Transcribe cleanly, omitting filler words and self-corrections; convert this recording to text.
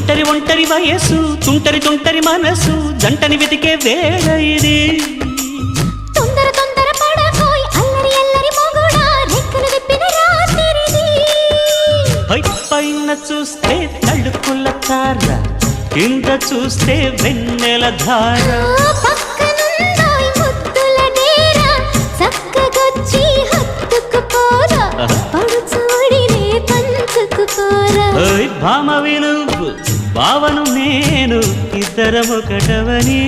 ఒంటరి ఒంటరి వయసు తుంటరి తుంటరి మనసు జంటని వెతికే వేళ ఇది తొందర తొందర పడకోయ్ అల్లరి అల్లరి మొగుడా రెక్కలు విప్పిన రాత్రిది పైన చూస్తే తడుకుల తార కింద చూస్తే వెన్నెల ధార పక్కనుందోయ్ ముద్దుల డేరా చక్కగొచ్చి హత్తుకుపోరా పడుచోడినే పంచుకుపోరా భామవి నువ్వు భావను నేను ఇద్దరమొకటవని